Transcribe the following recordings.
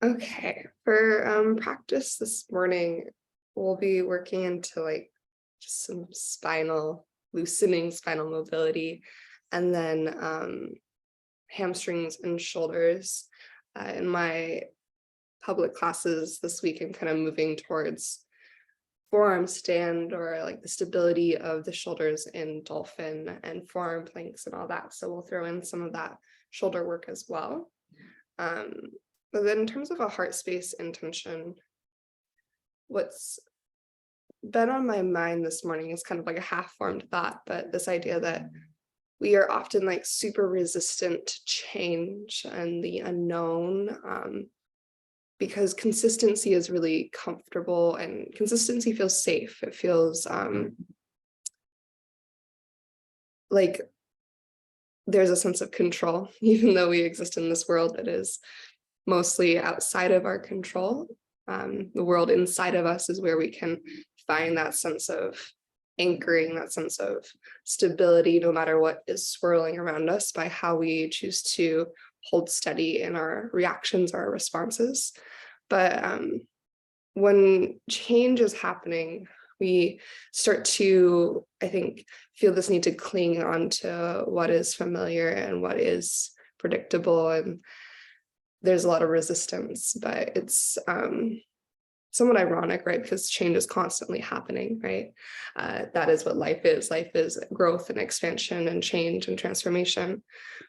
Okay, for practice this morning, we'll be working into like just some spinal loosening, spinal mobility, and then hamstrings and shoulders. In my public classes this week, I'm kind of moving towards forearm stand or like the stability of the shoulders in dolphin and forearm planks and all that. So we'll throw in some of that shoulder work as well. Um, but then in terms of a heart space intention, what's been on my mind this morning is kind of like a half-formed thought, but this idea that we are often like super resistant to change and the unknown, because consistency is really comfortable and consistency feels safe. It feels like there's a sense of control, even though we exist in this world that is mostly outside of our control. The world inside of us is where we can find that sense of anchoring, that sense of stability, no matter what is swirling around us, by how we choose to hold steady in our reactions or our responses. But when change is happening, we start to, I think, feel this need to cling on to what is familiar and what is predictable. And there's a lot of resistance, but it's somewhat ironic, right? Because change is constantly happening, right? That is what life is. Life is growth and expansion and change and transformation.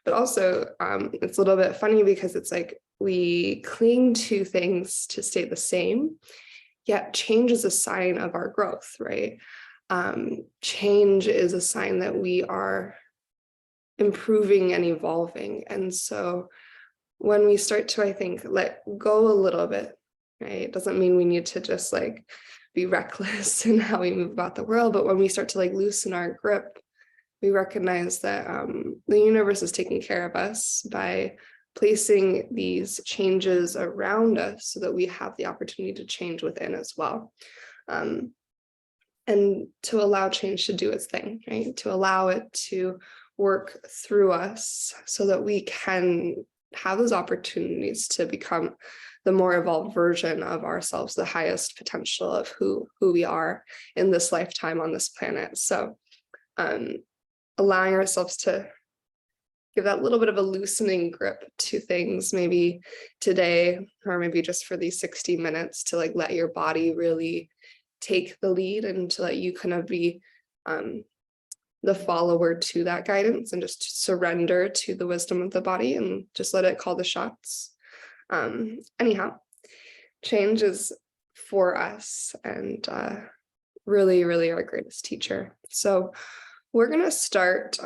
But also, it's a little bit funny because it's like we cling to things to stay the same, yet change is a sign of our growth, right? Change is a sign that we are improving and evolving. And so when we start to, I think, let go a little bit, right? It doesn't mean we need to just like be reckless in how we move about the world, but when we start to like loosen our grip, we recognize that the universe is taking care of us by placing these changes around us so that we have the opportunity to change within as well. And to allow change to do its thing, right? To allow it to work through us so that we can have those opportunities to become the more evolved version of ourselves, the highest potential of who we are in this lifetime on this planet. So allowing ourselves to give that little bit of a loosening grip to things, maybe today, or maybe just for these 60 minutes, to like let your body really take the lead and to let you kind of be the follower to that guidance and just surrender to the wisdom of the body and just let it call the shots. Anyhow, change is for us and really, really our greatest teacher. So we're going to start.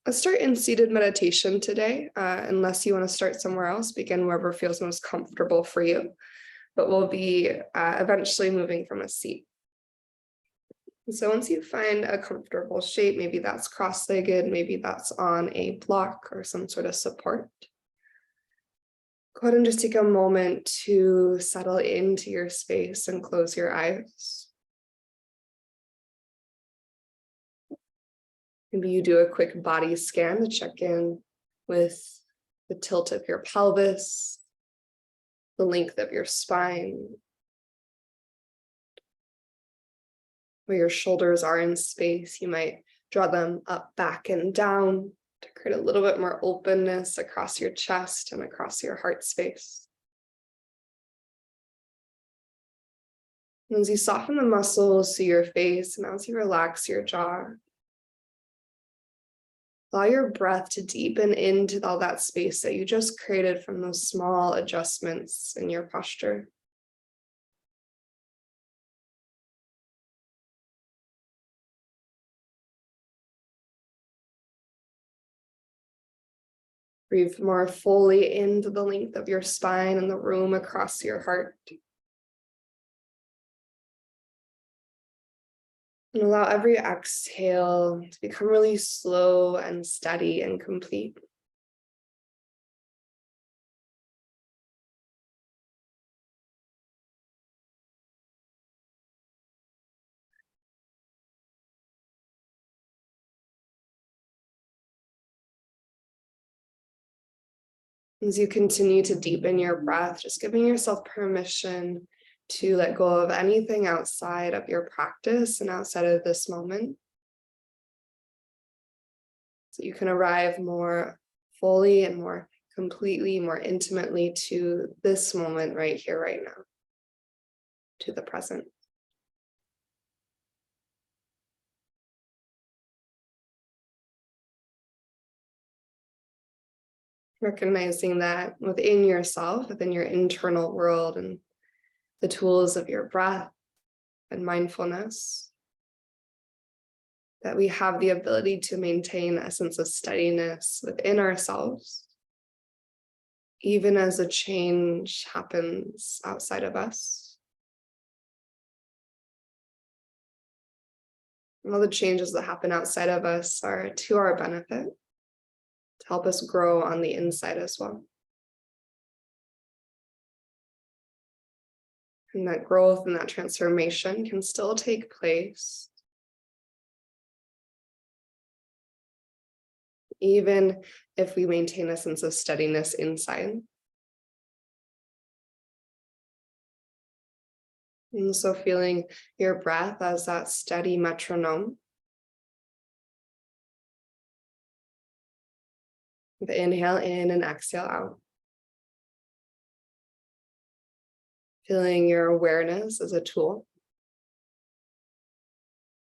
Let's start in seated meditation today. Unless you want to start somewhere else, begin wherever feels most comfortable for you. But we'll be eventually moving from a seat. So once you find a comfortable shape, maybe that's cross-legged, maybe that's on a block or some sort of support, go ahead and just take a moment to settle into your space and close your eyes. Maybe you do a quick body scan to check in with the tilt of your pelvis, the length of your spine, where your shoulders are in space. You might draw them up, back, and down to create a little bit more openness across your chest and across your heart space. And as you soften the muscles to your face and as you relax your jaw, allow your breath to deepen into all that space that you just created from those small adjustments in your posture. Breathe more fully into the length of your spine and the room across your heart. And allow every exhale to become really slow and steady and complete. As you continue to deepen your breath, just giving yourself permission to let go of anything outside of your practice and outside of this moment. So you can arrive more fully and more completely, more intimately to this moment right here, right now, to the present. Recognizing that within yourself, within your internal world and the tools of your breath and mindfulness, that we have the ability to maintain a sense of steadiness within ourselves, even as a change happens outside of us. And all the changes that happen outside of us are to our benefit, to help us grow on the inside as well. And that growth and that transformation can still take place even if we maintain a sense of steadiness inside. And so feeling your breath as that steady metronome. The inhale in and exhale out. Feeling your awareness as a tool,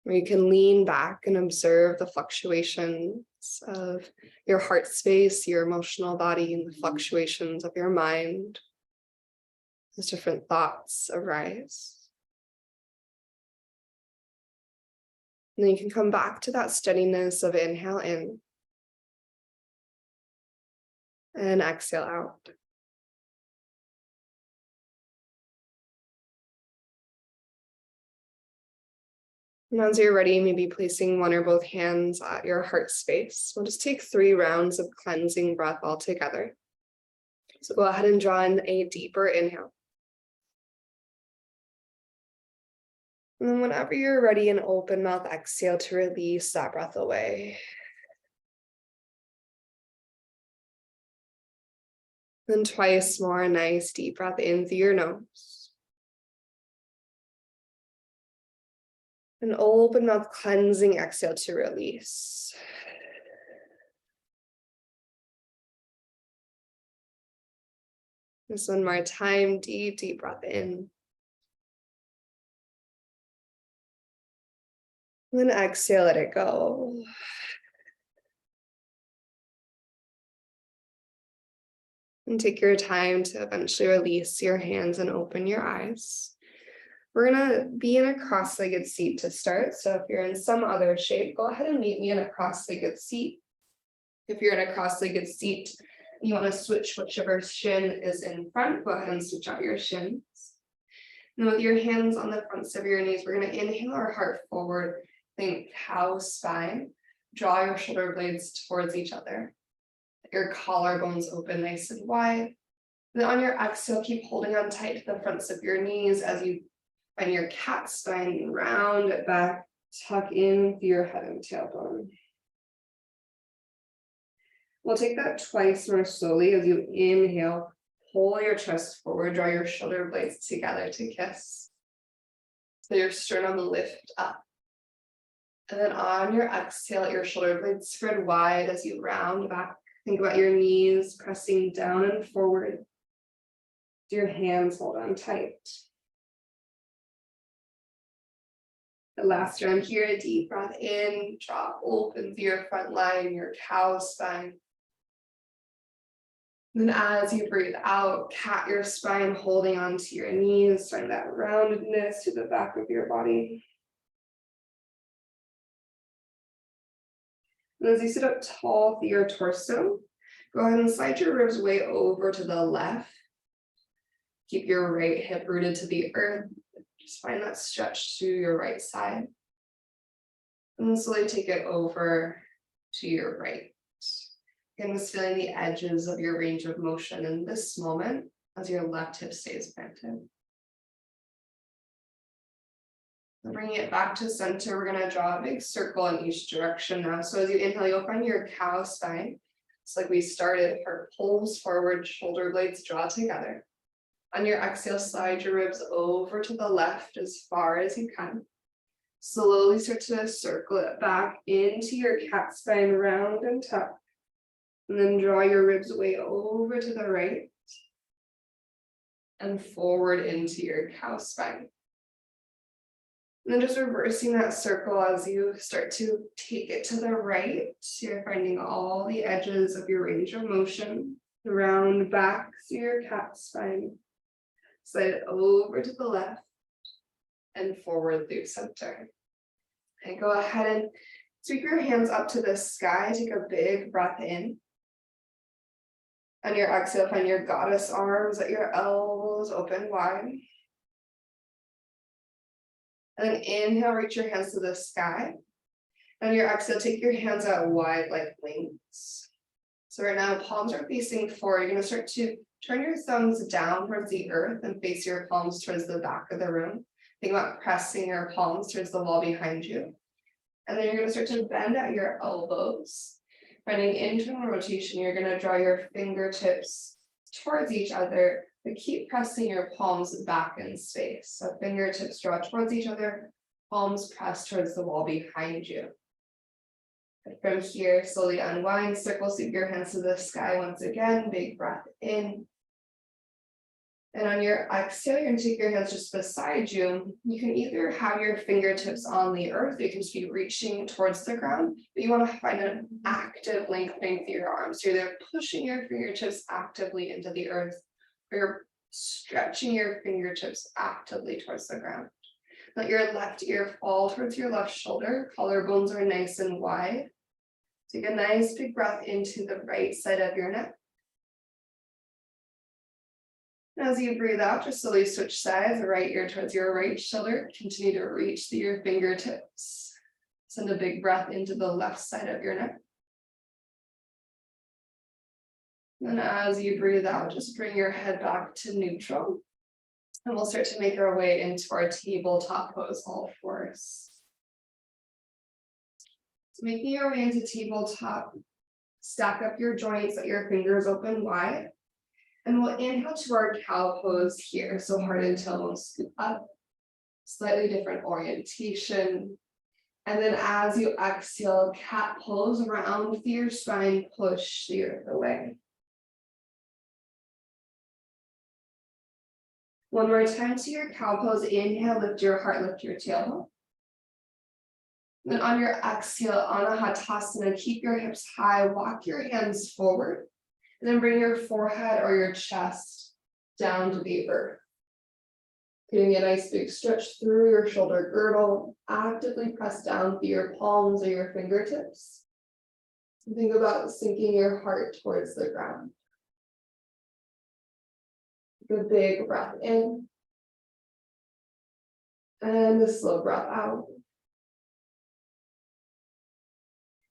where you can lean back and observe the fluctuations of your heart space, your emotional body, and the fluctuations of your mind as different thoughts arise. And then you can come back to that steadiness of inhale in and exhale out. And as you're ready, maybe placing one or both hands at your heart space. We'll just take 3 rounds of cleansing breath all together. So go ahead and draw in a deeper inhale. And then whenever you're ready, an open mouth exhale to release that breath away. Then twice more, a nice deep breath in through your nose. An open mouth cleansing exhale to release. Just one more time, deep, deep breath in. And then exhale, let it go. And take your time to eventually release your hands and open your eyes. We're gonna be in a cross-legged seat to start. So if you're in some other shape, go ahead and meet me in a cross-legged seat. If you're in a cross-legged seat, you wanna switch whichever shin is in front, go ahead and switch out your shins. And with your hands on the fronts of your knees, we're gonna inhale our heart forward, think cow spine, draw your shoulder blades towards each other. Your collarbones open nice and wide. And then on your exhale, keep holding on tight to the fronts of your knees as you find your cat spine, round it back, tuck in through your head and tailbone. We'll take that twice more slowly as you inhale, pull your chest forward, draw your shoulder blades together to kiss. So your sternum lift up. And then on your exhale, let your shoulder blades spread wide as you round back. Think about your knees pressing down and forward. Your hands hold on tight. The last round here, a deep breath in, draw open through your front line, your cow spine. Then as you breathe out, cat your spine, holding onto your knees, find that roundedness to the back of your body. And as you sit up tall through your torso, go ahead and slide your ribs way over to the left. Keep your right hip rooted to the earth. Just find that stretch to your right side. And then slowly take it over to your right. Again, just feeling the edges of your range of motion in this moment as your left hip stays planted. And bringing it back to center, we're going to draw a big circle in each direction now. So as you inhale, you'll find your cow spine. Just like we started, heart pulls forward, shoulder blades draw together. On your exhale, slide your ribs over to the left as far as you can. Slowly start to circle it back into your cat spine, round and tuck. And then draw your ribs way over to the right and forward into your cow spine. And then just reversing that circle as you start to take it to the right. So you're finding all the edges of your range of motion, round back through your cat spine. Slide it over to the left and forward through center. And go ahead and sweep your hands up to the sky. Take a big breath in. On your exhale, find your goddess arms at your elbows open wide. And then inhale, reach your hands to the sky. And on your exhale, take your hands out wide like wings. So right now, palms are facing forward. You're going to start to turn your thumbs down towards the earth and face your palms towards the back of the room. Think about pressing your palms towards the wall behind you. And then you're going to start to bend at your elbows. Finding internal rotation, you're going to draw your fingertips towards each other, but keep pressing your palms back in space. So fingertips draw towards each other, palms press towards the wall behind you. And from here, slowly unwind, circle, sweep your hands to the sky once again, big breath in. And on your exhale, you're going to take your hands just beside you. You can either have your fingertips on the earth, you can just be reaching towards the ground, but you want to find an active lengthening through your arms. So you're either pushing your fingertips actively into the earth, or you're stretching your fingertips actively towards the ground. Let your left ear fall towards your left shoulder. Collarbones are nice and wide. Take a nice big breath into the right side of your neck. As you breathe out, just slowly switch sides, the right ear towards your right shoulder. Continue to reach through your fingertips. Send a big breath into the left side of your neck. And as you breathe out, just bring your head back to neutral. And we'll start to make our way into our tabletop pose, all fours. So making your way into tabletop, stack up your joints, let your fingers open wide. And we'll inhale to our cow pose here. So heart and tailbone scoop up, slightly different orientation. And then as you exhale, cat pose, round through your spine, push the earth away. One more time to your cow pose, inhale, lift your heart, lift your tailbone. Then on your exhale, Anahatasana, keep your hips high, walk your hands forward. And then bring your forehead or your chest down to the earth. Getting a nice big stretch through your shoulder girdle. Actively press down through your palms or your fingertips. And think about sinking your heart towards the ground. Take a big breath in. And a slow breath out.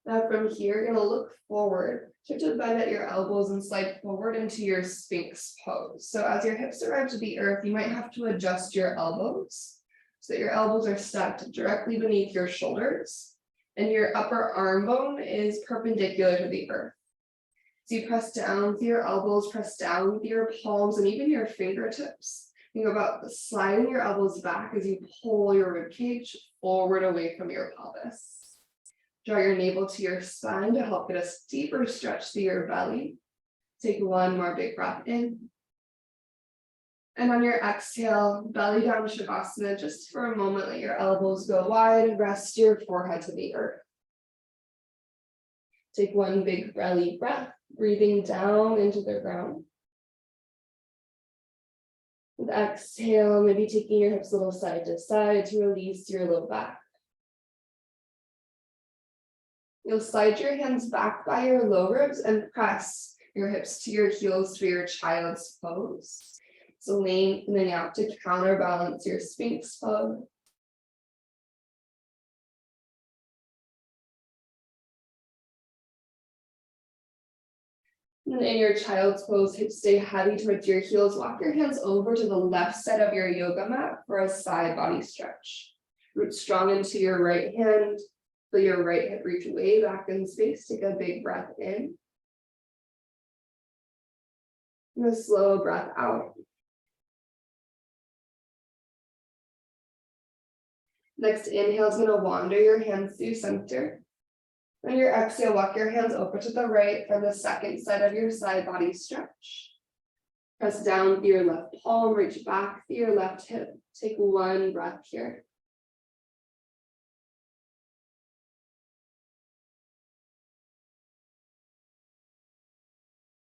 Now from here, you're going to look forward. Start to bend at your elbows and slide forward into your Sphinx pose. So as your hips arrive to the earth, you might have to adjust your elbows so that your elbows are stacked directly beneath your shoulders and your upper arm bone is perpendicular to the earth. So you press down with your elbows, press down with your palms and even your fingertips. Think about sliding your elbows back as you pull your ribcage forward away from your pelvis. Draw your navel to your spine to help get a deeper stretch through your belly. Take one more big breath in. And on your exhale, belly down Shavasana, just for a moment, let your elbows go wide, rest your forehead to the earth. Take one big belly breath, breathing down into the ground. With exhale, maybe taking your hips a little side to side to release your low back. You'll slide your hands back by your low ribs and press your hips to your heels for your child's pose. So lengthening out to counterbalance your Sphinx pose. And in your child's pose, hips stay heavy towards your heels. Walk your hands over to the left side of your yoga mat for a side body stretch. Root strong into your right hand. Feel your right hip reach way back in space. Take a big breath in. And a slow breath out. Next inhale is going to wander your hands through center. On your exhale, walk your hands over to the right for the second side of your side body stretch. Press down through your left palm, reach back through your left hip. Take one breath here.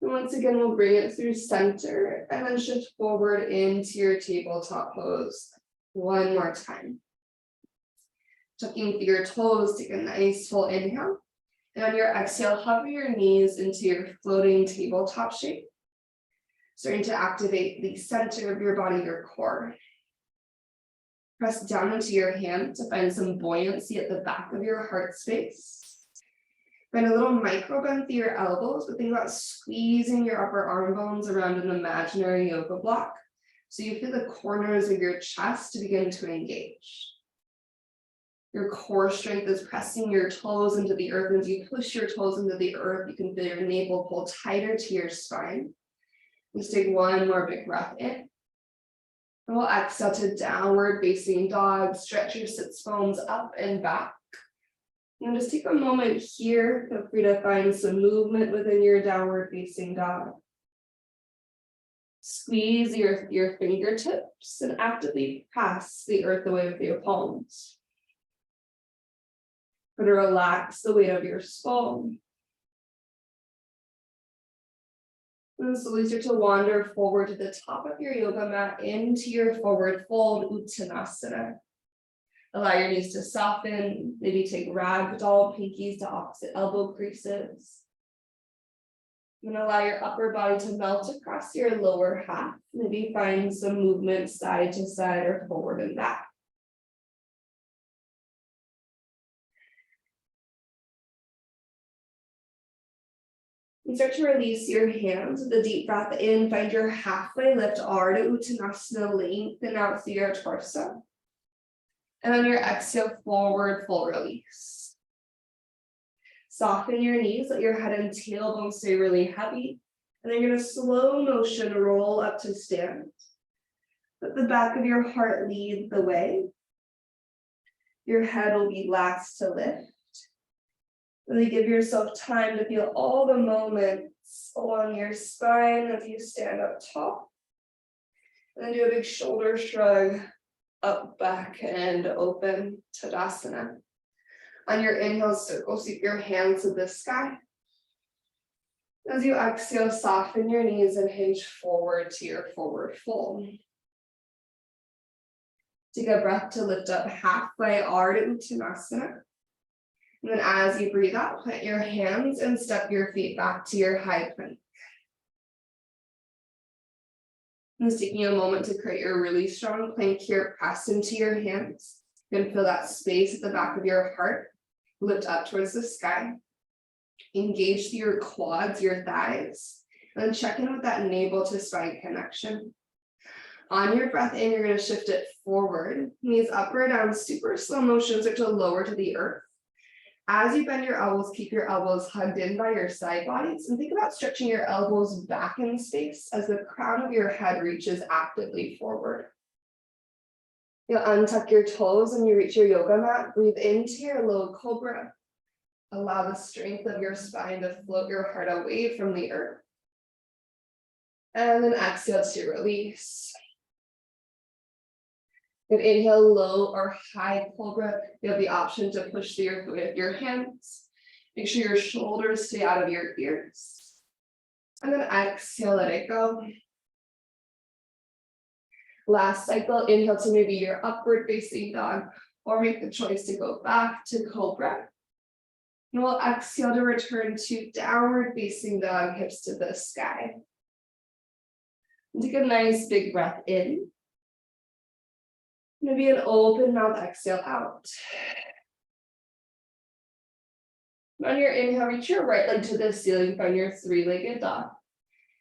And once again, we'll bring it through center and then shift forward into your tabletop pose. One more time. Tucking through your toes, take a nice full inhale. And on your exhale, hover your knees into your floating tabletop shape. Starting to activate the center of your body, your core. Press down into your hand to find some buoyancy at the back of your heart space. Find a little micro bend through your elbows, but think about squeezing your upper arm bones around an imaginary yoga block. So you feel the corners of your chest to begin to engage. Your core strength is pressing your toes into the earth. As you push your toes into the earth, you can feel your navel pull tighter to your spine. Let's take one more big breath in. And we'll exhale to downward facing dog. Stretch your sits bones up and back. And just take a moment here. Feel free to find some movement within your downward facing dog. Squeeze your fingertips and actively press the earth away with your palms. Try to relax the weight of your skull. And slowly start to wander forward to the top of your yoga mat into your forward fold, Uttanasana. Allow your knees to soften, maybe take ragdoll pinkies to opposite elbow creases. And allow your upper body to melt across your lower half. Maybe find some movement side to side or forward and back. And start to release your hands with a deep breath in. Find your halfway lift, Ardha Uttanasana, lengthen out through your torso. And on your exhale, forward full release. Soften your knees, let your head and tailbone stay really heavy. And then you're going to slow motion roll up to stand. Let the back of your heart lead the way. Your head will be last to lift. Really give yourself time to feel all the moments along your spine as you stand up tall. And then do a big shoulder shrug, up, back, and open, Tadasana. On your inhale, circle sweep your hands to the sky. As you exhale, soften your knees and hinge forward to your forward fold. Take a breath to lift up halfway, Ardha Uttanasana. And then as you breathe out, plant your hands and step your feet back to your high plank. And just taking a moment to create your really strong plank here, press into your hands. You can feel that space at the back of your heart. Lift up towards the sky. Engage through your quads, your thighs. And then check in with that navel to spine connection. On your breath in, you're going to shift it forward. Knees up or down, super slow motion, start to lower to the earth. As you bend your elbows, keep your elbows hugged in by your side bodies and think about stretching your elbows back in space as the crown of your head reaches actively forward. You'll untuck your toes and you reach your yoga mat. Breathe into your low cobra. Allow the strength of your spine to float your heart away from the earth. And then exhale to release. Good, inhale, low or high cobra. You have the option to push the earth with your hands. Make sure your shoulders stay out of your ears. And then exhale, let it go. Last cycle, inhale to maybe your upward facing dog, or make the choice to go back to cobra. And we'll exhale to return to downward facing dog, hips to the sky. And take a nice big breath in. Maybe an open mouth exhale out. On your inhale, reach your right leg to the ceiling, find your three-legged dog.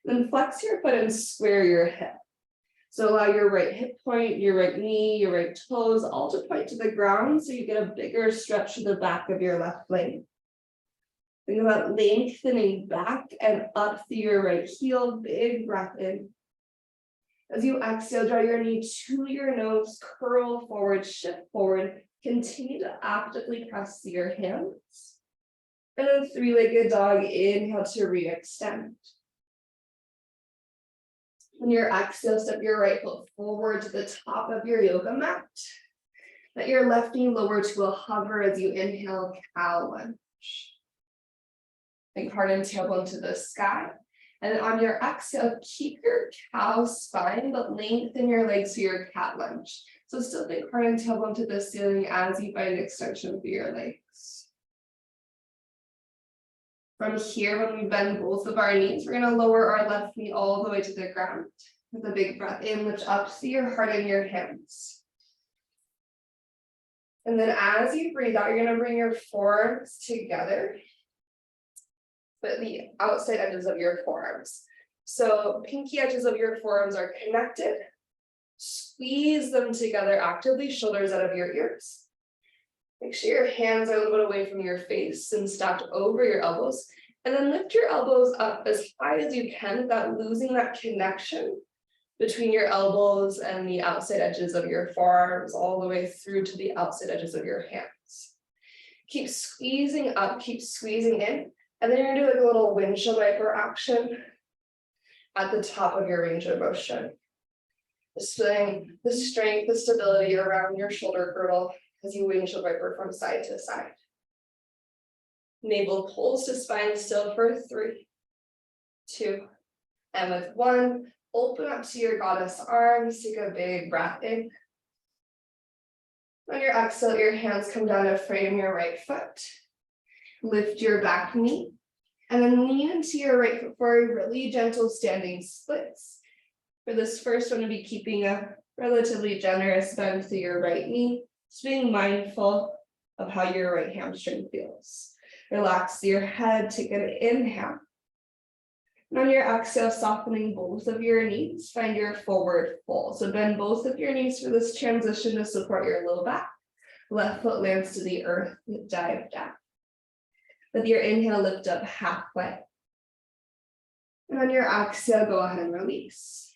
Then flex your foot and square your hip. So allow your right hip point, your right knee, your right toes, all to point to the ground so you get a bigger stretch to the back of your left leg. Think about lengthening back and up through your right heel, big breath in. As you exhale, draw your knee to your nose, curl forward, shift forward. Continue to actively press to your hands. And then three-legged dog, inhale to re-extend. On your exhale, step your right foot forward to the top of your yoga mat. Let your left knee lower to a hover as you inhale, cow lunge. Think hard and tailbone to the sky. And on your exhale, keep your cow spine, but lengthen your legs to your cat lunge. So still think hard and tailbone to the ceiling as you find extension through your legs. From here, when we bend both of our knees, we're going to lower our left knee all the way to the ground. With a big breath in, lift up, see your heart in your hands. And then as you breathe out, you're going to bring your forearms together. But the outside edges of your forearms. So pinky edges of your forearms are connected. Squeeze them together actively, shoulders out of your ears. Make sure your hands are a little bit away from your face and stacked over your elbows. And then lift your elbows up as high as you can without losing that connection between your elbows and the outside edges of your forearms, all the way through to the outside edges of your hands. Keep squeezing up, keep squeezing in. And then you're gonna do like a little windshield wiper action at the top of your range of motion. Displaying the strength, the stability around your shoulder girdle as you windshield wiper from side to side. Navel pulls to spine still for 3, 2, and with 1, open up to your goddess arms, take a big breath in. On your exhale, your hands come down to frame your right foot. Lift your back knee, and then lean into your right foot for a really gentle standing splits. For this first one, to be keeping a relatively generous bend through your right knee, just being mindful of how your right hamstring feels. Relax your head, take an inhale. And on your exhale, softening both of your knees, find your forward fold. So bend both of your knees for this transition to support your low back. Left foot lands to the earth, dive down. With your inhale, lift up halfway. And on your exhale, go ahead and release.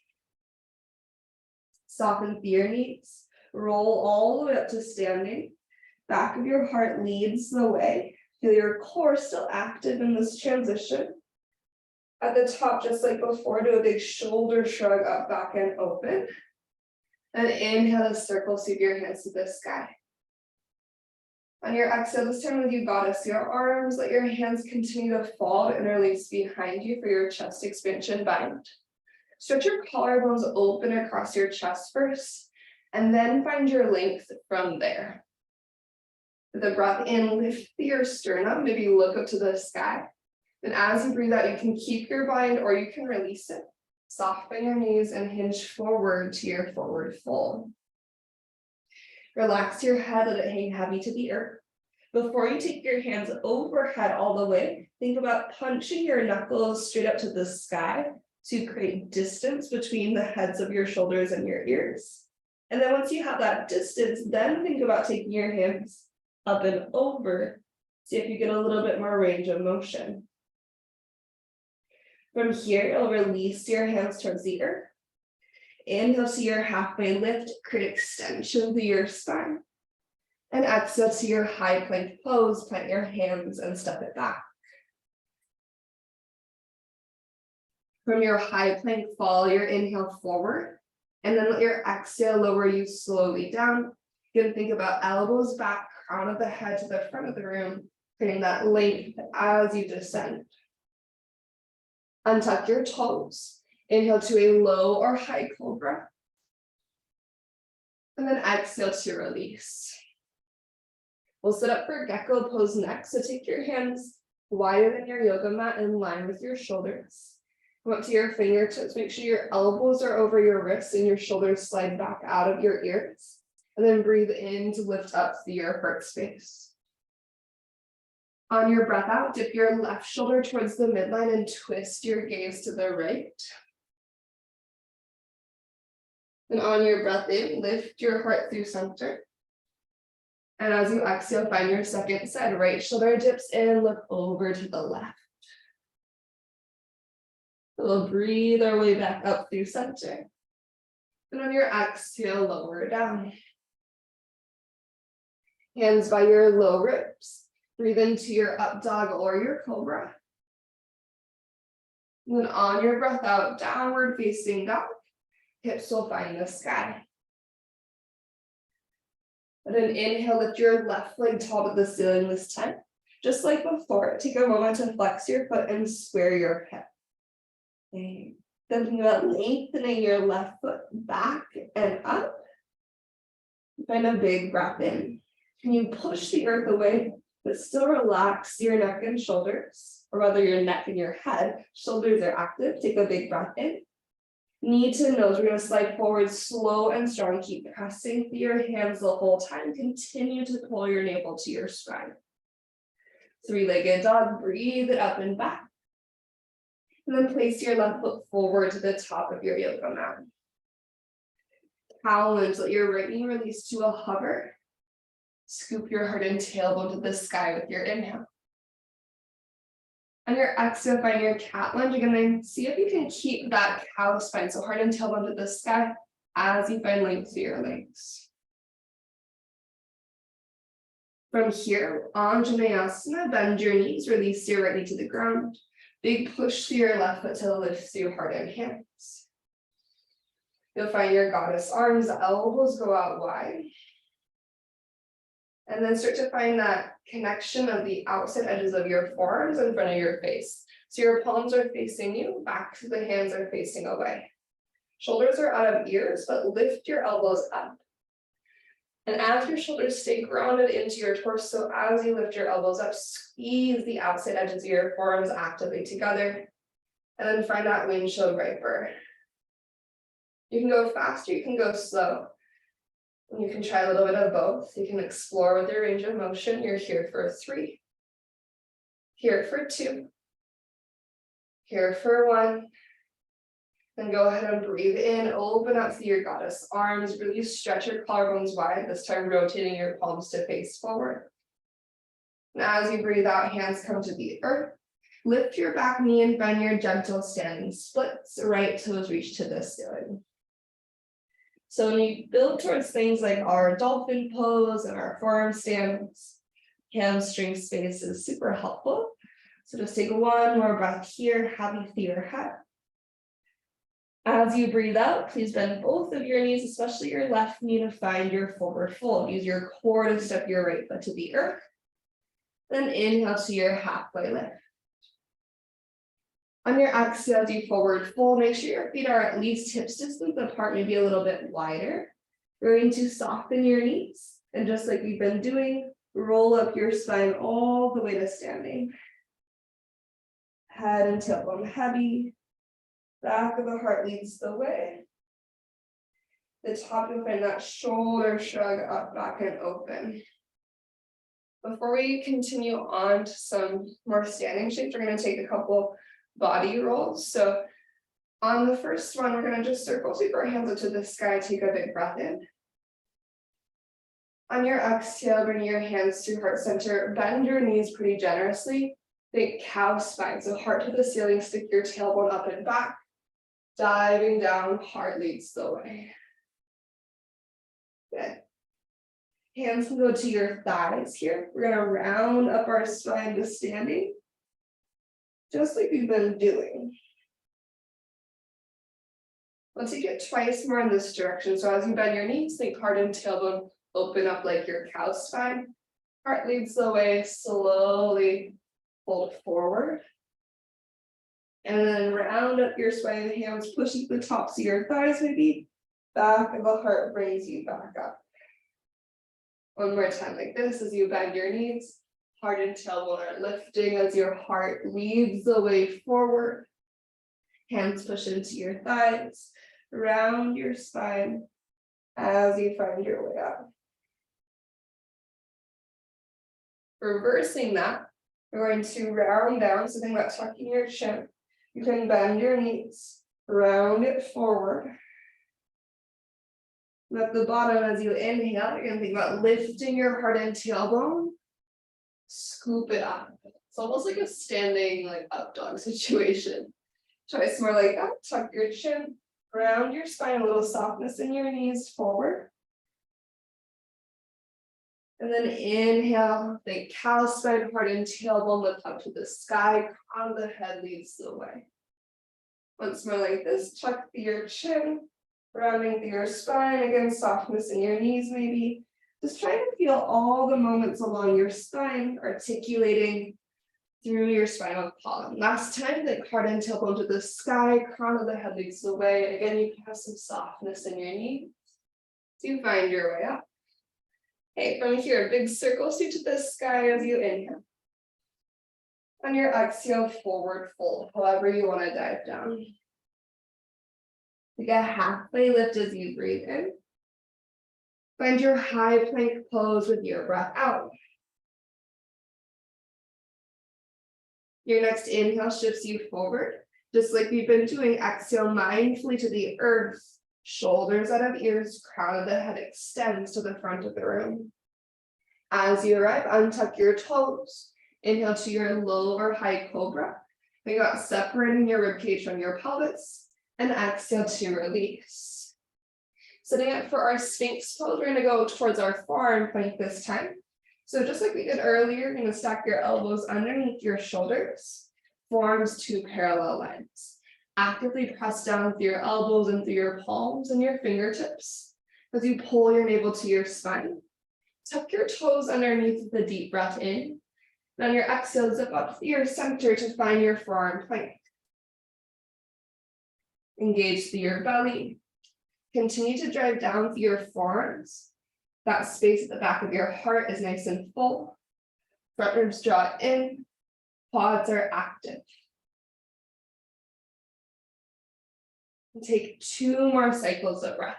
Soften through your knees. Roll all the way up to standing. Back of your heart leads the way. Feel your core still active in this transition. At the top, just like before, do a big shoulder shrug up, back, and open. And inhale to circle, sweep your hands to the sky. On your exhale, this time with you, goddess, your arms, let your hands continue to fall and release behind you for your chest expansion bind. Stretch your collarbones open across your chest first, and then find your length from there. With a breath in, lift your sternum, maybe look up to the sky. And as you breathe out, you can keep your bind or you can release it. Soften your knees and hinge forward to your forward fold. Relax your head, let it hang heavy to the earth. Before you take your hands overhead all the way, think about punching your knuckles straight up to the sky to create distance between the heads of your shoulders and your ears. And then once you have that distance, then think about taking your hands up and over. See if you get a little bit more range of motion. From here, you'll release your hands towards the earth. Inhale to your halfway lift, create extension through your spine. And exhale to your high plank pose, plant your hands and step it back. From your high plank, follow your inhale forward, and then let your exhale lower you slowly down. You can think about elbows back, crown of the head to the front of the room, creating that length as you descend. Untuck your toes. Inhale to a low or high cobra. And then exhale to release. We'll set up for gecko pose next. So take your hands wider than your yoga mat in line with your shoulders. Come up to your fingertips. Make sure your elbows are over your wrists and your shoulders slide back out of your ears. And then breathe in to lift up through your heart space. On your breath out, dip your left shoulder towards the midline and twist your gaze to the right. And on your breath in, lift your heart through center. And as you exhale, find your second side. Right shoulder dips in, look over to the left. We'll breathe our way back up through center. And on your exhale, lower down. Hands by your low ribs. Breathe into your up dog or your cobra. And then on your breath out, downward facing dog. Hips will find the sky. And then inhale, lift your left leg tall to the ceiling this time. Just like before, take a moment to flex your foot and square your hip. Okay. Then think about lengthening your left foot back and up. Find a big breath in. Can you push the earth away, but still relax your neck and shoulders, or whether your neck and your head, shoulders are active. Take a big breath in. Knee to nose, we're going to slide forward slow and strong. Keep pressing through your hands the whole time. Continue to pull your navel to your spine. Three-legged dog, breathe it up and back. And then place your left foot forward to the top of your yoga mat. Cow lunge, let your right knee release to a hover. Scoop your heart and tailbone to the sky with your inhale. On your exhale, find your cat lunge again, then see if you can keep that cow spine, so heart and tailbone to the sky as you find length through your legs. From here, Anjaneyasana, bend your knees, release your right knee to the ground. Big push through your left foot to lift through heart and hands. You'll find your goddess arms, elbows go out wide. And then start to find that connection of the outside edges of your forearms in front of your face. So your palms are facing you, back to the hands are facing away. Shoulders are out of ears, but lift your elbows up. And as your shoulders stay grounded into your torso, as you lift your elbows up, squeeze the outside edges of your forearms actively together. And then find that windshield wiper. You can go faster, you can go slow. You can try a little bit of both. You can explore with your range of motion. You're here for 3, here for 2, here for 1. Then go ahead and breathe in, open up through your goddess arms, really stretch your collarbones wide, this time rotating your palms to face forward. And as you breathe out, hands come to the earth. Lift your back knee and find your gentle standing splits. Right toes reach to the ceiling. So when you build towards things like our dolphin pose and our forearm stands, hamstring space is super helpful. So just take one more breath here, heavy through your head. As you breathe out, please bend both of your knees, especially your left knee, to find your forward fold. Use your core to step your right foot to the earth. Then inhale to your halfway lift. On your exhale, as you forward fold, make sure your feet are at least hips distance apart, maybe a little bit wider. You're going to soften your knees. And just like we've been doing, roll up your spine all the way to standing. Head and tailbone heavy. Back of the heart leads the way. The top, you'll find that shoulder shrug up, back and open. Before we continue on to some more standing shapes, we're going to take a couple body rolls. So on the first one, we're going to just circle, sweep our hands up to the sky, take a big breath in. On your exhale, bring your hands to heart center, bend your knees pretty generously. Think cow spine, so heart to the ceiling, stick your tailbone up and back. Diving down, heart leads the way. Good. Hands can go to your thighs here. We're going to round up our spine to standing, just like we've been doing. Let's take it twice more in this direction. So as you bend your knees, think heart and tailbone open up like your cow spine. Heart leads the way, slowly fold forward. And then round up your spine, hands pushing the tops of your thighs, maybe. Back of the heart brings you back up. One more time like this as you bend your knees. Heart and tailbone are lifting as your heart leads the way forward. Hands push into your thighs. Round your spine as you find your way up. Reversing that, we're going to round down, so think about tucking your chin. You can bend your knees, round it forward. And at the bottom, as you inhale, you're gonna think about lifting your heart and tailbone, scoop it up. It's almost like a standing like up dog situation. Try some more like that, tuck your chin, round your spine, a little softness in your knees forward. And then inhale, think cow spine, heart and tailbone, lift up to the sky, crown of the head leads the way. Once more like this, tuck your chin, rounding through your spine, again, softness in your knees maybe. Just try to feel all the moments along your spine, articulating through your spinal column. Last time, think heart and tailbone to the sky, crown of the head leads the way. Again, you can have some softness in your knees. So you find your way up. Okay, from here, big circle, so to the sky as you inhale. On your exhale, forward fold, however you want to dive down. Take a halfway lift as you breathe in. Find your high plank pose with your breath out. Your next inhale shifts you forward, just like we've been doing. Exhale mindfully to the earth. Shoulders out of ears, crown of the head extends to the front of the room. As you arrive, untuck your toes. Inhale to your low or high cobra. Think about separating your ribcage from your pelvis. And exhale to release. Setting up for our Sphinx pose, we're going to go towards our forearm plank this time. So just like we did earlier, you're going to stack your elbows underneath your shoulders, forearms to parallel lines. Actively press down through your elbows and through your palms and your fingertips as you pull your navel to your spine. Tuck your toes underneath with a deep breath in. And on your exhale, zip up to your center to find your forearm plank. Engage through your belly. Continue to drive down through your forearms. That space at the back of your heart is nice and full. Front ribs draw in. Quads are active. And take 2 more cycles of breath.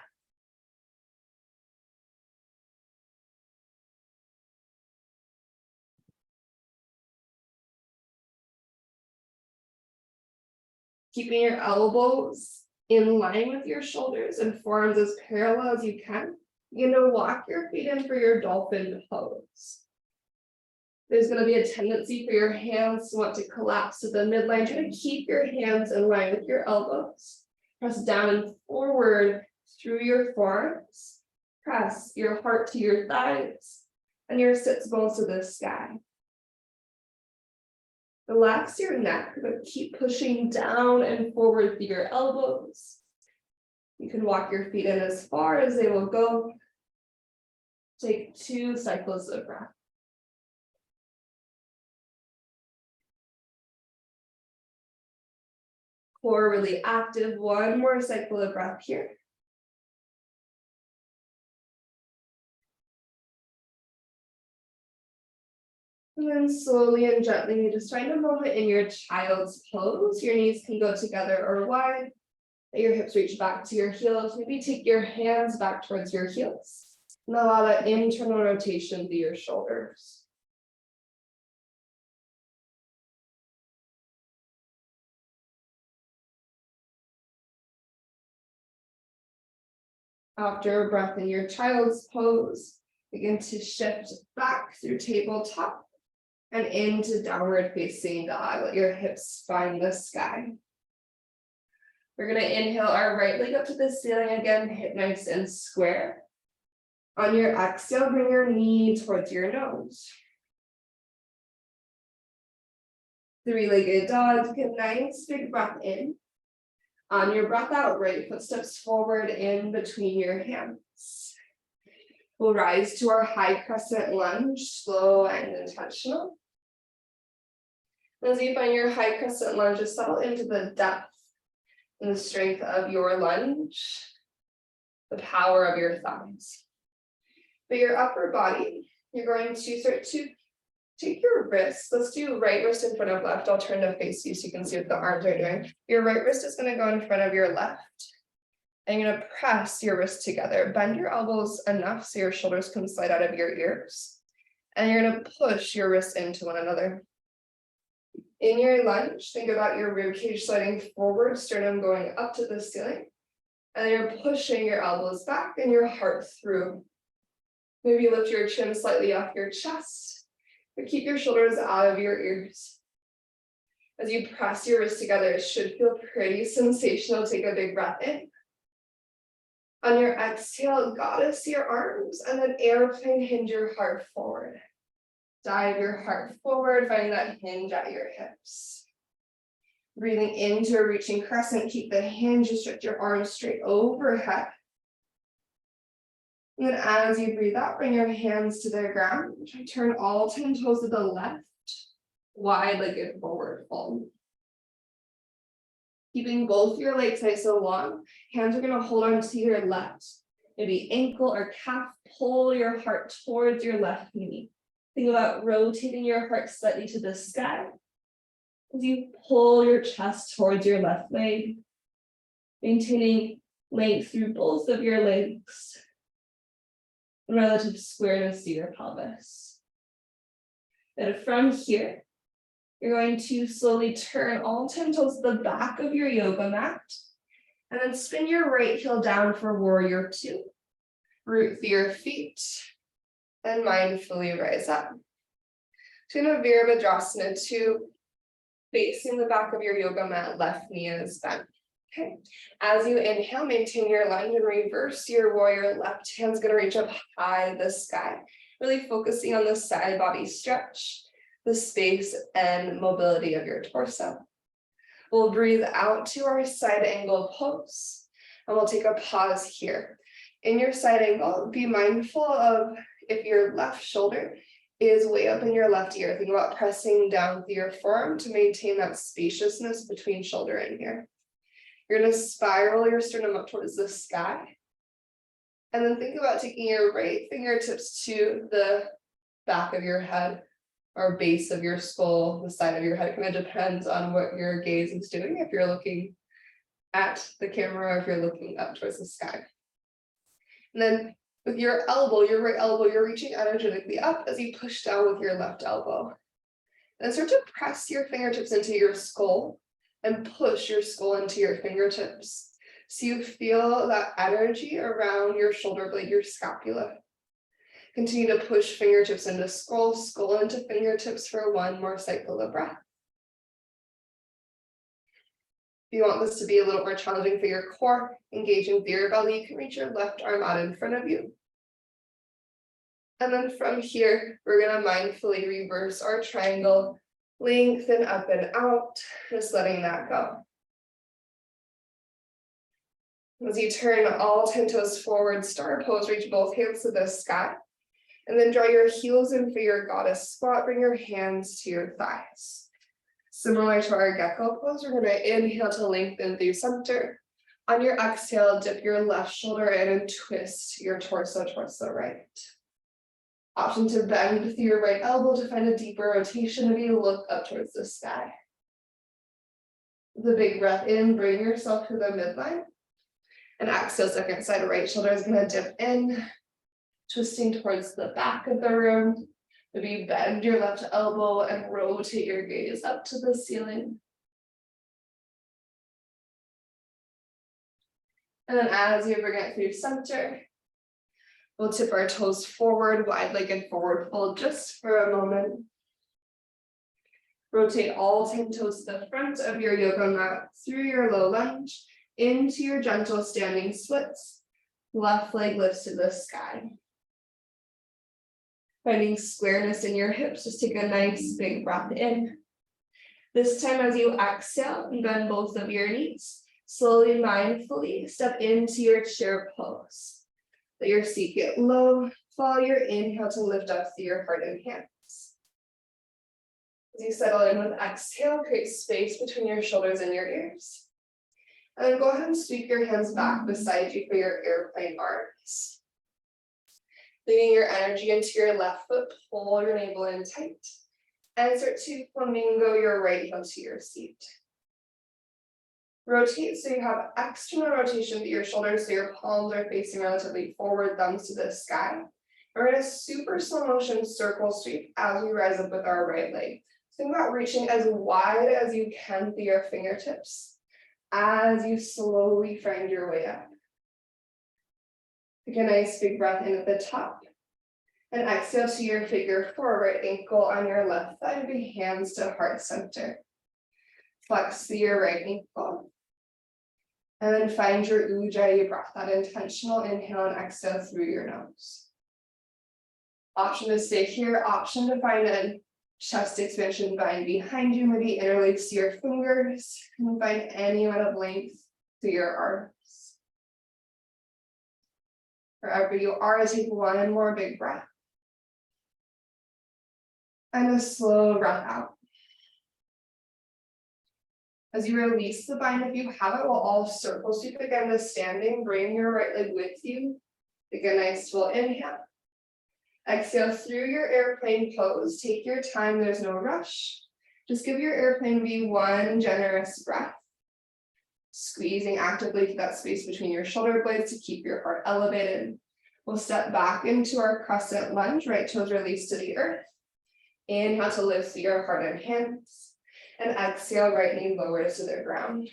Keeping your elbows in line with your shoulders and forearms as parallel as you can. You're going to walk your feet in for your dolphin pose. There's going to be a tendency for your hands to want to collapse to the midline. Try to keep your hands in line with your elbows. Press down and forward through your forearms. Press your heart to your thighs and your sits bones to the sky. Relax your neck, but keep pushing down and forward through your elbows. You can walk your feet in as far as they will go. Take 2 cycles of breath. Core really active. 1 more cycle of breath here. And then slowly and gently, just find a moment in your child's pose. Your knees can go together or wide. Let your hips reach back to your heels. Maybe take your hands back towards your heels. And allow that internal rotation through your shoulders. After a breath in your child's pose, begin to shift back through tabletop and into downward facing dog. Let your hips find the sky. We're going to inhale our right leg up to the ceiling again, hip nice and square. On your exhale, bring your knee towards your nose. 3-legged dog, take a nice big breath in. On your breath out, right footsteps forward in between your hands. We'll rise to our high crescent lunge, slow and intentional. As you find your high crescent lunge, just settle into the depth and the strength of your lunge, the power of your thumbs. But your upper body, you're going to start to take your wrists. Let's do right wrist in front of left. I'll turn to face you so you can see what the arms are doing. Your right wrist is going to go in front of your left. And you're going to press your wrists together. Bend your elbows enough so your shoulders can slide out of your ears. And you're going to push your wrists into one another. In your lunge, think about your rib cage sliding forward, sternum going up to the ceiling. And then you're pushing your elbows back and your heart through. Maybe lift your chin slightly off your chest, but keep your shoulders out of your ears. As you press your wrists together, it should feel pretty sensational. Take a big breath in. On your exhale, goddess your arms, and then airplane hinge your heart forward. Dive your heart forward, finding that hinge at your hips. Breathing into a reaching crescent, keep the hinge, stretch your arms straight overhead. And then as you breathe out, bring your hands to the ground. Turn all 10 toes to the left, wide-legged forward fold. Keeping both your legs nice and long, hands are going to hold on to your left. Maybe ankle or calf, pull your heart towards your left knee. Think about rotating your heart slightly to the sky. As you pull your chest towards your left leg, maintaining length through both of your legs, and relative squareness to your pelvis. Then from here, you're going to slowly turn all 10 toes to the back of your yoga mat, and then spin your right heel down for warrior 2. Root through your feet, and mindfully rise up. To Virabhadrasana 2, facing the back of your yoga mat, left knee is bent. Okay. As you inhale, maintain your lunge and reverse your warrior. Left hand's going to reach up high to the sky, really focusing on the side body stretch, the space and mobility of your torso. We'll breathe out to our side angle pose, and we'll take a pause here. In your side angle, be mindful of if your left shoulder is way up in your left ear. Think about pressing down through your forearm to maintain that spaciousness between shoulder and ear. You're going to spiral your sternum up towards the sky. And then think about taking your right fingertips to the back of your head or base of your skull, the side of your head. It kind of depends on what your gaze is doing, if you're looking at the camera or if you're looking up towards the sky. And then with your elbow, your right elbow, you're reaching energetically up as you push down with your left elbow. And then start to press your fingertips into your skull and push your skull into your fingertips. So you feel that energy around your shoulder blade, your scapula. Continue to push fingertips into skull, skull into fingertips for one more cycle of breath. If you want this to be a little more challenging for your core, engaging through your belly, you can reach your left arm out in front of you. And then from here, we're going to mindfully reverse our triangle, lengthen up and out, just letting that go. As you turn all 10 toes forward, star pose, reach both hands to the sky. And then draw your heels in for your goddess squat. Bring your hands to your thighs. Similar to our gecko pose, we're going to inhale to lengthen through center. On your exhale, dip your left shoulder in and twist your torso towards the right. Option to bend through your right elbow to find a deeper rotation as you look up towards the sky. The big breath in, bring yourself to the midline. And exhale, second side, right shoulder is going to dip in, twisting towards the back of the room. Maybe bend your left elbow and rotate your gaze up to the ceiling. And then as you bring it through center, we'll tip our toes forward, wide-legged forward fold just for a moment. Rotate all 10 toes to the front of your yoga mat through your low lunge into your gentle standing splits. Left leg lifts to the sky. Finding squareness in your hips, just take a nice big breath in. This time as you exhale, bend both of your knees. Slowly, mindfully step into your chair pose. Let your seat get low. Follow your inhale to lift up through your heart and hands. As you settle in with exhale, create space between your shoulders and your ears. And then go ahead and sweep your hands back beside you for your airplane arms. Leading your energy into your left foot, pull your navel in tight. And start to flamingo your right heel to your seat. Rotate so you have external rotation to your shoulders so your palms are facing relatively forward, thumbs to the sky. We're in a super slow motion circle sweep as we rise up with our right leg. Think about reaching as wide as you can through your fingertips as you slowly find your way up. Take a nice big breath in at the top. And exhale to your figure four, right ankle on your left thigh, big hands to heart center. Flex through your right ankle. And then find your ujjayi breath, that intentional inhale and exhale through your nose. Option to stay here, option to find a chest expansion bind behind you, maybe interlace your fingers and find any amount of length through your arms. Wherever you are, take one more big breath. And a slow breath out. As you release the bind, if you have it, we'll all circle sweep again to standing. Bring your right leg with you. Take a nice full inhale. Exhale through your airplane pose. Take your time, there's no rush. Just give your airplane V one generous breath. Squeezing actively to that space between your shoulder blades to keep your heart elevated. We'll step back into our crescent lunge, right toes released to the earth. Inhale to lift through your heart and hands. And exhale, right knee lowers to the ground.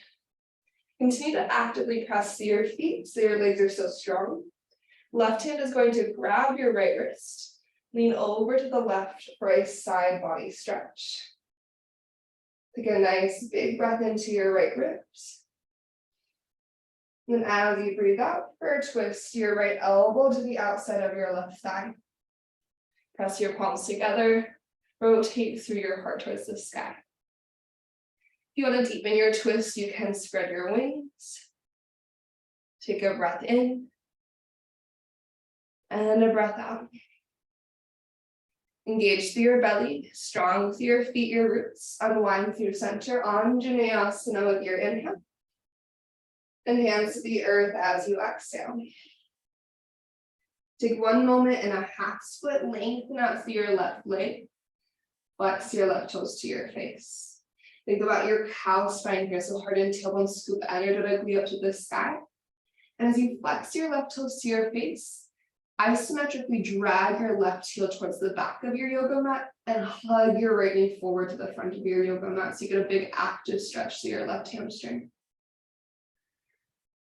Continue to actively press through your feet so your legs are still strong. Left hand is going to grab your right wrist. Lean over to the left for a side body stretch. Take a nice big breath into your right ribs. And as you breathe out, for a twist your right elbow to the outside of your left thigh. Press your palms together. Rotate through your heart towards the sky. If you want to deepen your twist, you can spread your wings. Take a breath in. And a breath out. Engage through your belly, strong through your feet, your roots. Unwind through center, Anjaneyasana with your inhale. And hands to the earth as you exhale. Take one moment in a half split, lengthen out through your left leg. Flex your left toes to your face. Think about your cow spine here, so heart and tailbone scoop energetically up to the sky. And as you flex your left toes to your face, isometrically drag your left heel towards the back of your yoga mat and hug your right knee forward to the front of your yoga mat so you get a big active stretch to your left hamstring.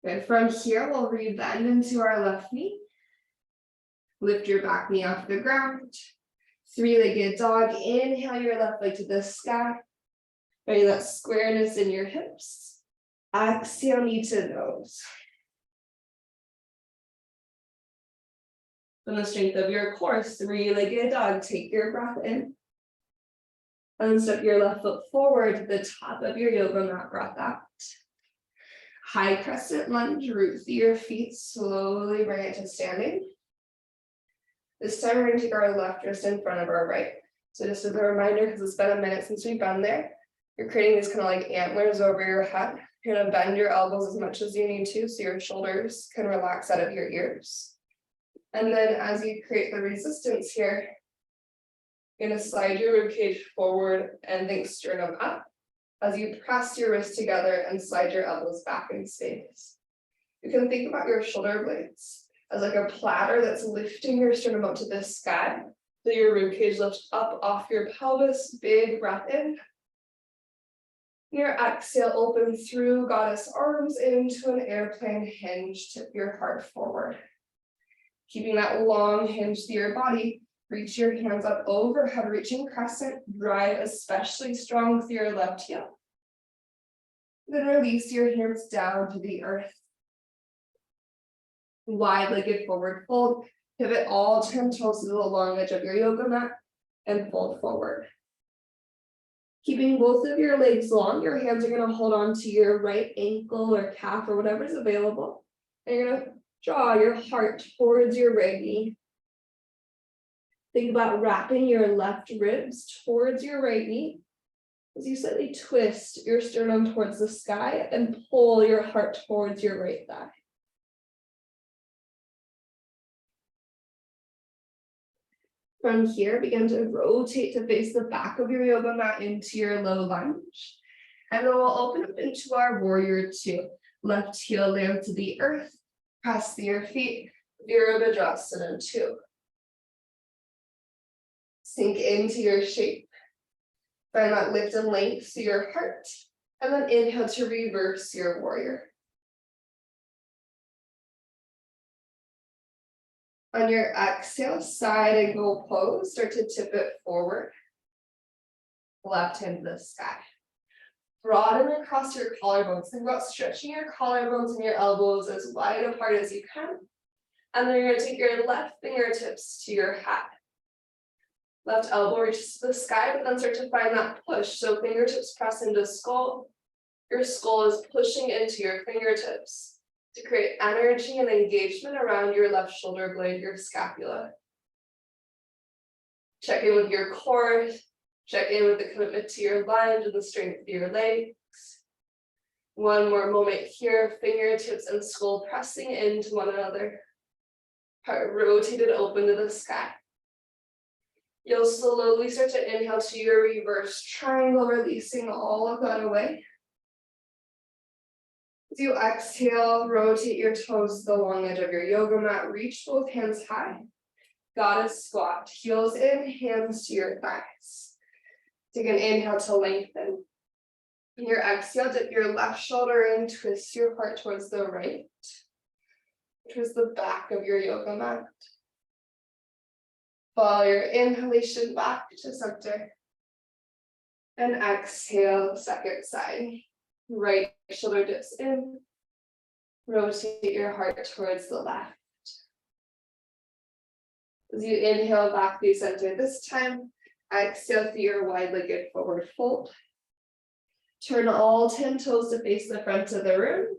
Good. From here, we'll rebend into our left knee. Lift your back knee off the ground. Three-legged dog. Inhale your left leg to the sky. Finding that squareness in your hips. Exhale, knee to nose. From the strength of your core, three-legged dog. Take your breath in. And step your left foot forward to the top of your yoga mat. Breath out. High crescent lunge. Root through your feet. Slowly bring it to standing. This time we're going to take our left wrist in front of our right. So just as a reminder, because it's been a minute since we've been there, you're creating these kind of like antlers over your head. You're going to bend your elbows as much as you need to so your shoulders can relax out of your ears. And then as you create the resistance here, you're going to slide your ribcage forward and think sternum up as you press your wrists together and slide your elbows back in space. You can think about your shoulder blades as like a platter that's lifting your sternum up to the sky. So your ribcage lifts up off your pelvis, big breath in. Your exhale, open through goddess arms into an airplane hinge, tip your heart forward. Keeping that long hinge through your body, reach your hands up overhead, reaching crescent, drive especially strong through your left heel. Then release your hands down to the earth. Wide-legged forward fold, pivot all 10 toes to the long edge of your yoga mat and fold forward. Keeping both of your legs long, your hands are going to hold on to your right ankle or calf or whatever is available. And you're going to draw your heart towards your right knee. Think about wrapping your left ribs towards your right knee as you slightly twist your sternum towards the sky and pull your heart towards your right thigh. From here, begin to rotate to face the back of your yoga mat into your low lunge. And then we'll open up into our warrior two. Left heel lands to the earth. Press through your feet. Virabhadrasana 2. Sink into your shape. Find that lift and length through your heart. And then inhale to reverse your warrior. On your exhale, side angle pose, start to tip it forward. Left hand to the sky. Broaden across your collarbones. Think about stretching your collarbones and your elbows as wide apart as you can. And then you're going to take your left fingertips to your hat. Left elbow reaches to the sky, but then start to find that push. So fingertips press into skull. Your skull is pushing into your fingertips to create energy and engagement around your left shoulder blade, your scapula. Check in with your core. Check in with the commitment to your lunge and the strength of your legs. One more moment here, fingertips and skull pressing into one another. Heart rotated open to the sky. You'll slowly start to inhale to your reverse triangle, releasing all of that away. As you exhale, rotate your toes to the long edge of your yoga mat. Reach both hands high. Goddess squat. Heels in, hands to your thighs. Take an inhale to lengthen. In your exhale, dip your left shoulder in, twist your heart towards the right, towards the back of your yoga mat. Follow your inhalation back to center. And exhale, second side. Right shoulder dips in. Rotate your heart towards the left. As you inhale back to center this time, exhale through your wide-legged forward fold. Turn all 10 toes to face the front of the room.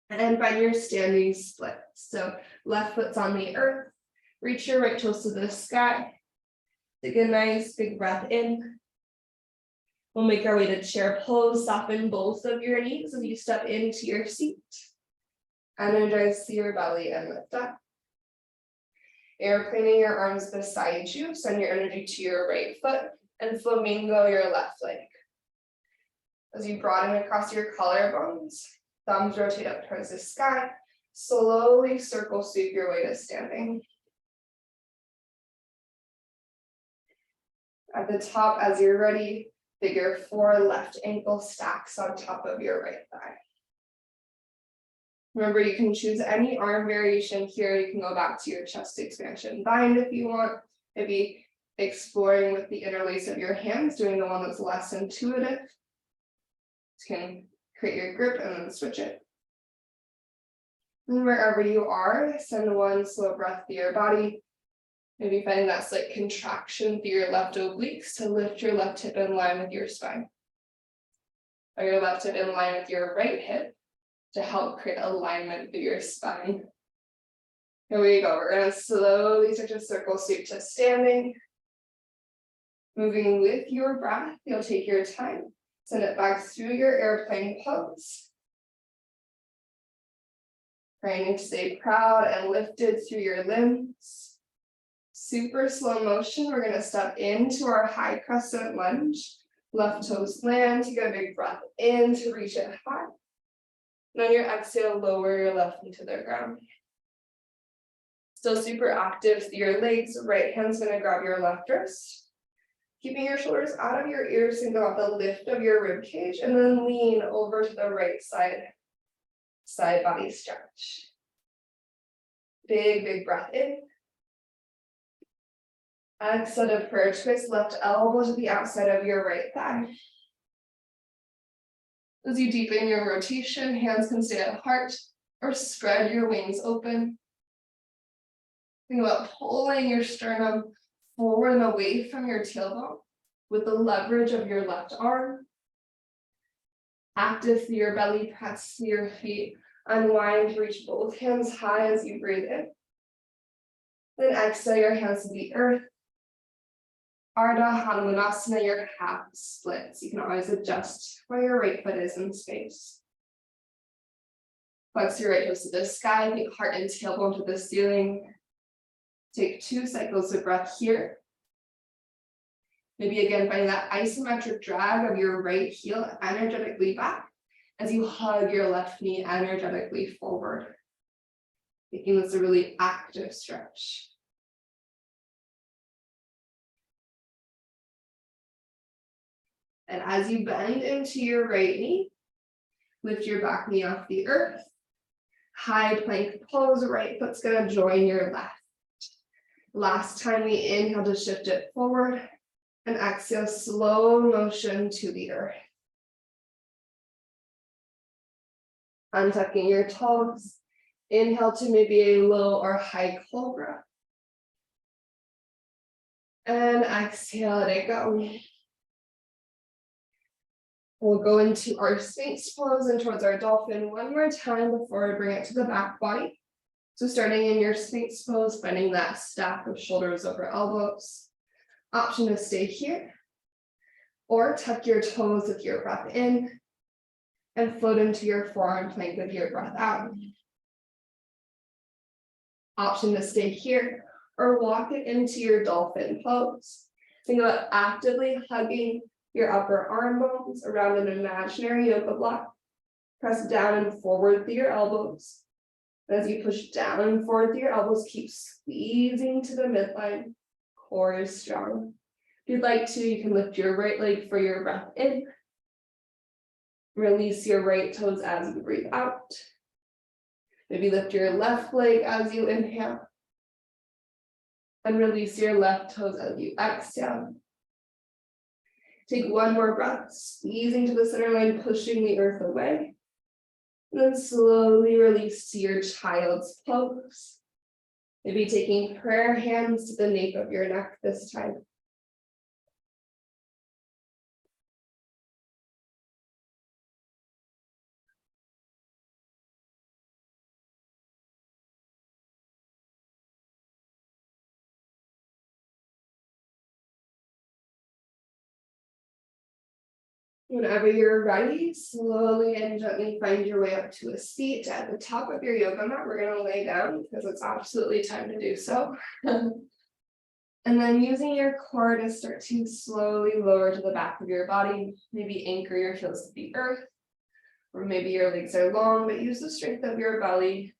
And find your standing split. So left foot's on the earth. Reach your right toes to the sky. Take a nice big breath in. We'll make our way to chair pose. Soften both of your knees as you step into your seat. Energize your belly and lift up. Airplaning your arms beside you. Send your energy to your right foot and flamingo your left leg. As you broaden across your collarbones, thumbs rotate up towards the sky. Slowly circle sweep your way to standing. At the top, as you're ready, figure 4 left ankle stacks on top of your right thigh. Remember, you can choose any arm variation here. You can go back to your chest expansion bind if you want. Maybe exploring with the interlace of your hands, doing the one that's less intuitive. You can create your grip and then switch it. And wherever you are, send one slow breath through your body. Maybe finding that slight contraction through your left obliques to lift your left hip in line with your spine. Or your left hip in line with your right hip to help create alignment through your spine. Here we go. We're going to slowly start to circle sweep to standing. Moving with your breath, you'll take your time. Send it back through your airplane pose. Trying to stay proud and lifted through your limbs. Super slow motion, we're going to step into our high crescent lunge. Left toes land, take a big breath in to reach it high. And on your exhale, lower your left knee to the ground. Still super active through your legs. Right hand's going to grab your left wrist. Keeping your shoulders out of your ears, think about the lift of your rib cage, and then lean over to the right side. Side body stretch. Big breath in. Exhale to prayer twist, left elbow to the outside of your right thigh. As you deepen your rotation, hands can stay at heart or spread your wings open. Think about pulling your sternum forward and away from your tailbone with the leverage of your left arm. Active through your belly, press through your feet. Unwind to reach both hands high as you breathe in. Then exhale your hands to the earth. Ardha Hanumanasana, your calf splits. You can always adjust where your right foot is in space. Flex your right toes to the sky, take heart and tailbone to the ceiling. Take 2 cycles of breath here. Maybe again, finding that isometric drag of your right heel energetically back as you hug your left knee energetically forward. Making this a really active stretch. And as you bend into your right knee, lift your back knee off the earth. High plank pose, right foot's gonna join your left. Last time we inhale to shift it forward, and exhale, slow motion to the earth. Untucking your toes, inhale to maybe a low or high cobra. And exhale, let it go. We'll go into our Sphinx pose and towards our dolphin one more time before we bring it to the back body. So starting in your Sphinx pose, finding that stack of shoulders over elbows. Option to stay here, or tuck your toes with your breath in and float into your forearm plank with your breath out. Option to stay here, or walk it into your dolphin pose. Think about actively hugging your upper arm bones around an imaginary yoga block. Press down and forward through your elbows. As you push down and forward through your elbows, keep squeezing to the midline. Core is strong. If you'd like to, you can lift your right leg for your breath in. Release your right toes as you breathe out. Maybe lift your left leg as you inhale. And release your left toes as you exhale. Take one more breath, squeezing to the center line, pushing the earth away. And then slowly release to your child's pose. Maybe taking prayer hands to the nape of your neck this time. Whenever you're ready, slowly and gently find your way up to a seat at the top of your yoga mat. We're going to lay down because it's absolutely time to do so. And then using your core to start to slowly lower to the back of your body. Maybe anchor your heels to the earth, or maybe your legs are long, but use the strength of your belly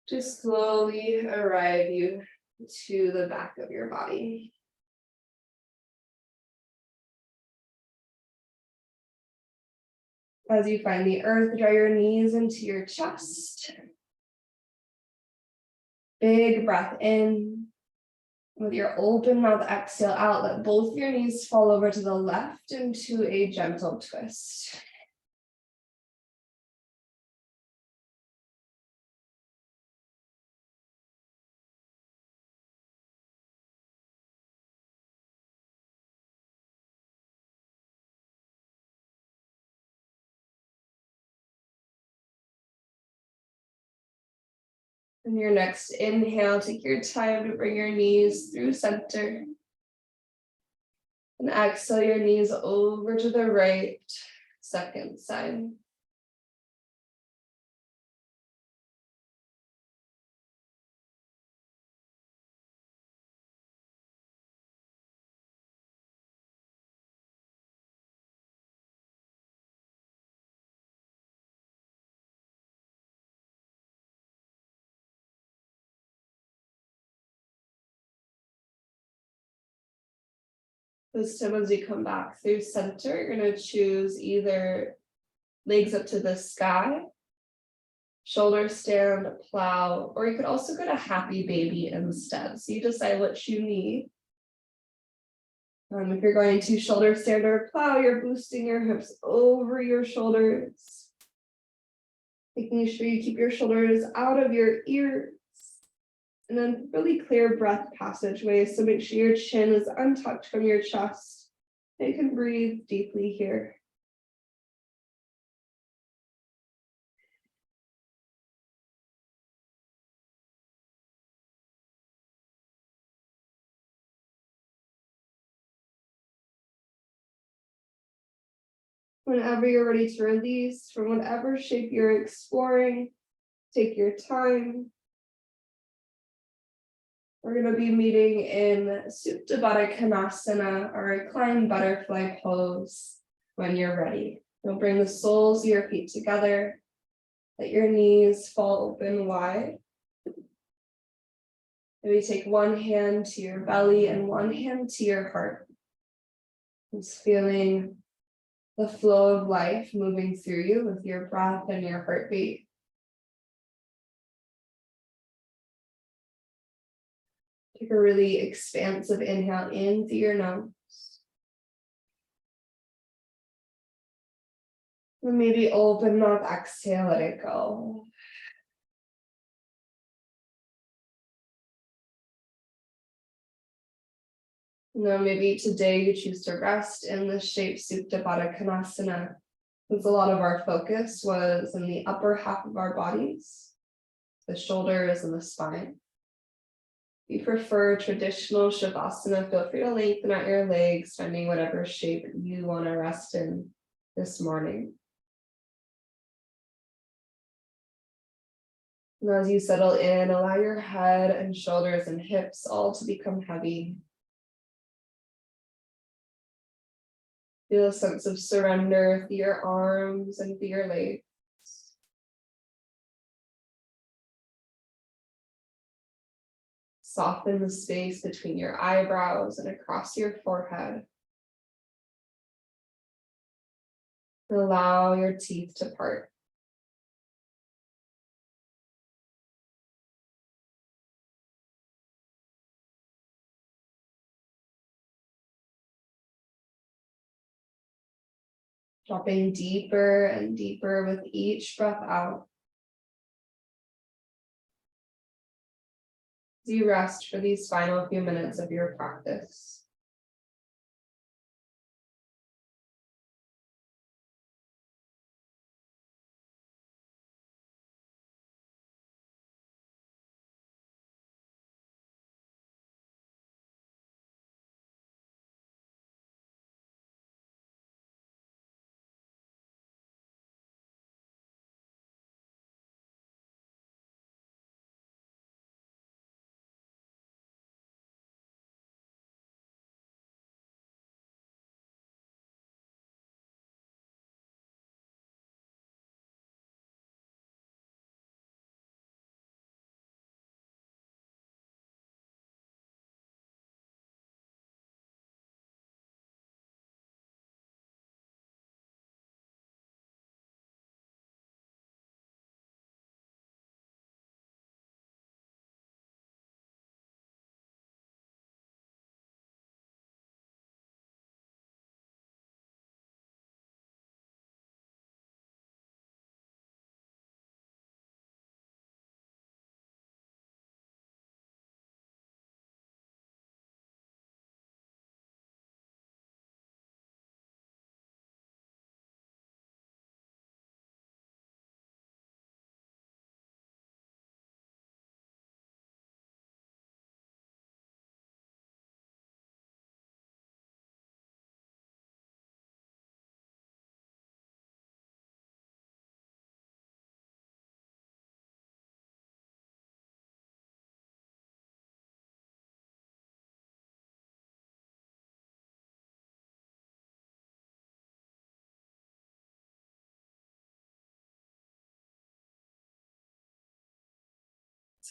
to slowly arrive you to the back of your body. As you find the earth, draw your knees into your chest. Big breath in. With your open mouth, exhale out. Let both your knees fall over to the left into a gentle twist. And your next inhale, take your time to bring your knees through center. And exhale your knees over to the right, second side. This time as you come back through center, you're going to choose either legs up to the sky, shoulder stand, plow, or you could also go to happy baby instead. So you decide what you need. If you're going to shoulder stand or plow, you're boosting your hips over your shoulders. Making sure you keep your shoulders out of your ears. And then really clear breath passageways. So make sure your chin is untucked from your chest. You can breathe deeply here. Whenever you're ready to release from whatever shape you're exploring, take your time. We're going to be meeting in Supta Baddha Konasana, or reclined butterfly pose, when you're ready. You'll bring the soles of your feet together. Let your knees fall open wide. Maybe take one hand to your belly and one hand to your heart. Just feeling the flow of life moving through you with your breath and your heartbeat. Take a really expansive inhale in through your nose. And maybe open mouth, exhale, let it go. Now maybe today you choose to rest in the shape Supta Baddha Konasana, since a lot of our focus was in the upper half of our bodies, the shoulders and the spine. If you prefer traditional Shavasana, feel free to lengthen out your legs, finding whatever shape you want to rest in this morning. And as you settle in, allow your head and shoulders and hips all to become heavy. Feel a sense of surrender through your arms and through your legs. Soften the space between your eyebrows and across your forehead. And allow your teeth to part. Dropping deeper and deeper with each breath out. As you rest for these final few minutes of your practice.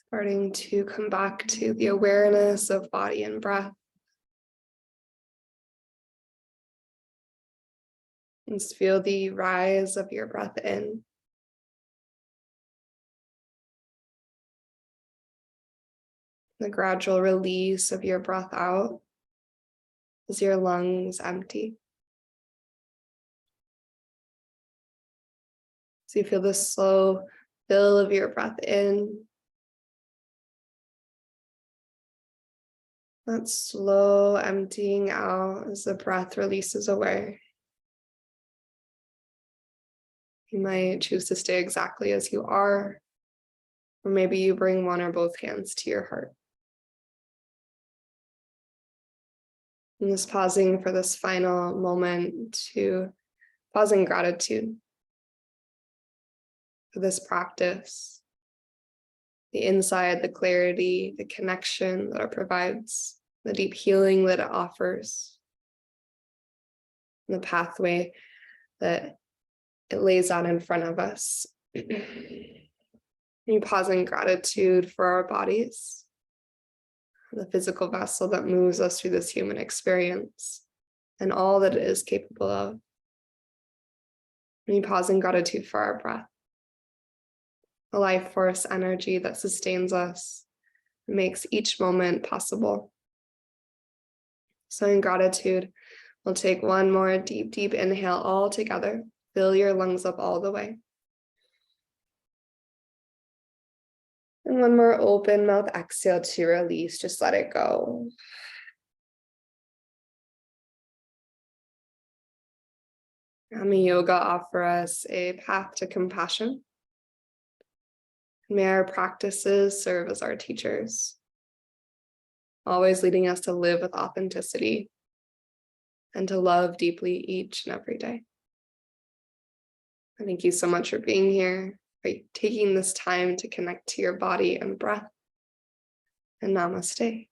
Starting to come back to the awareness of body and breath. And just feel the rise of your breath in. The gradual release of your breath out as your lungs empty. So you feel the slow fill of your breath in. That slow emptying out as the breath releases away. You might choose to stay exactly as you are, or maybe you bring one or both hands to your heart. And just pausing for this final moment to pause in gratitude for this practice, the insight, the clarity, the connection that it provides, the deep healing that it offers, and the pathway that it lays out in front of us. You pause in gratitude for our bodies, the physical vessel that moves us through this human experience, and all that it is capable of. And you pause in gratitude for our breath, the life force energy that sustains us, It makes each moment possible. So in gratitude, we'll take one more deep, deep inhale all together. Fill your lungs up all the way. And one more open mouth exhale to release. Just let it go. May yoga offer us a path to compassion. May our practices serve as our teachers, always leading us to live with authenticity and to love deeply each and every day. Thank you so much for being here, for taking this time to connect to your body and breath. And namaste.